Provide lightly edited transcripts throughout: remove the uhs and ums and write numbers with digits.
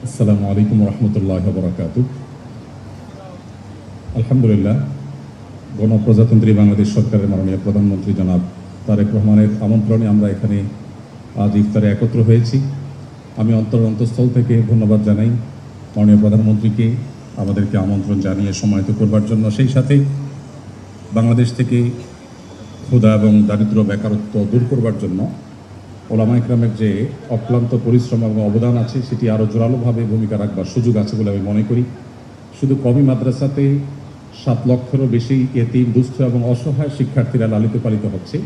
আসসালামু আলাইকুম রহমতুল্লাহ বরাকাতু। আলহামদুলিল্লাহ, গণপ্রজাতন্ত্রী বাংলাদেশ সরকারের মাননীয় প্রধানমন্ত্রী জনাব তারেক রহমানের আমন্ত্রণে আমরা এখানে আজ ইফতারে একত্র হয়েছি। আমি অন্তঃস্থল থেকে ধন্যবাদ জানাই মাননীয় প্রধানমন্ত্রীকে আমাদেরকে আমন্ত্রণ জানিয়ে সমাহিত করবার জন্য। সেই সাথে বাংলাদেশ থেকে ক্ষুধা এবং দারিদ্র্য বেকারত্ব দূর করবার জন্য ওলামা ইকরামের যে অক্লান্ত পরিশ্রম এবং অবদান আছে সেটি আরও জোরালোভাবে ভূমিকা রাখবার সুযোগ আছে বলে আমি মনে করি। শুধু কমি মাদ্রাসাতে 7 লক্ষেরও বেশি এতিম, দুস্থ এবং অসহায় শিক্ষার্থীরা লালিত পালিত হচ্ছে।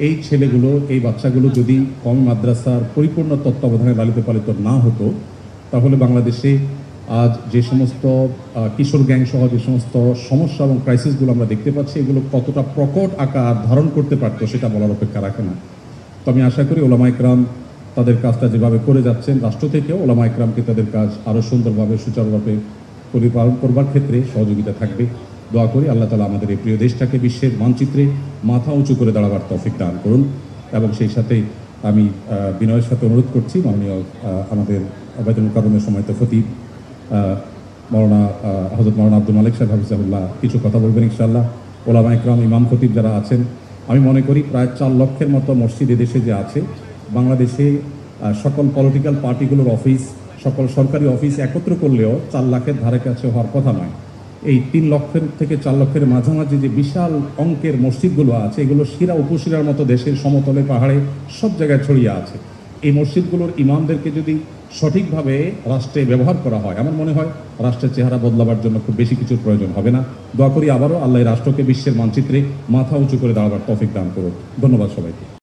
এই ছেলেগুলো, এই বাচ্চাগুলো যদি কমি মাদ্রাসার পরিপূর্ণ তত্ত্বাবধানে লালিত পালিত না হতো, তাহলে বাংলাদেশে আজ যে সমস্ত কিশোর গ্যাং সহ যে সমস্ত সমস্যা এবং ক্রাইসিসগুলো আমরা দেখতে পাচ্ছি, এগুলো কতটা প্রকট আকার ধারণ করতে পারতো সেটা বলার অপেক্ষা রাখে না। তো আমি আশা করি ওলামা ইকরাম তাদের কাজটা যেভাবে করে যাচ্ছেন, রাষ্ট্র থেকেও ওলামা ইকরামকে তাদের কাজ আরও সুন্দরভাবে সুচারুভাবে পরিপালন করবার ক্ষেত্রে সহযোগিতা থাকবে। দোয়া করি আল্লাহ তাআলা আমাদের এই প্রিয় দেশটাকে বিশ্বের মানচিত্রে মাথা উঁচু করে দাঁড়াবার তৌফিক দান করুন। এবং সেই সাথে আমি বিনয়ের সাথে অনুরোধ করছি মাননীয় আমাদের বাইতুল মুকাররমের সম্মানিত খতিব হযরত মাওলানা আব্দুল মালিক সাহেব হাফিজাহুল্লাহ কিছু কথা বলবেন ইনশাআল্লাহ। ওলামা ইকরাম, ইমাম খতিব যারা আছেন, আমি মনে করি প্রায় 4 লক্ষের মতো মসজিদ এদেশে যে আছে, বাংলাদেশে সকল পলিটিক্যাল পার্টিগুলোর অফিস, সকল সরকারি অফিস একত্র করলেও 4 লাখের ধারে কাছে হওয়ার কথা নয়। এই 3 লক্ষের থেকে 4 লক্ষের মাঝামাঝি যে বিশাল অঙ্কের মসজিদগুলো আছে, এগুলো শিরা উপশিরার মতো দেশের সমতলে, পাহাড়ে সব জায়গায় ছড়িয়ে আছে। এই মসজিদগুলোর ইমামদেরকে যদি সঠিকভাবে রাষ্ট্রে ব্যবহার করা হয়, আমার মনে হয় রাষ্ট্রের চেহারা বদলাবার জন্য খুব বেশি কিছুর প্রয়োজন হবে না। দোয়া করি আবারও আল্লাহ রাষ্ট্রকে বিশ্বের মানচিত্রে মাথা উঁচু করে দাঁড়াবার তৌফিক দান করুন। ধন্যবাদ সবাইকে।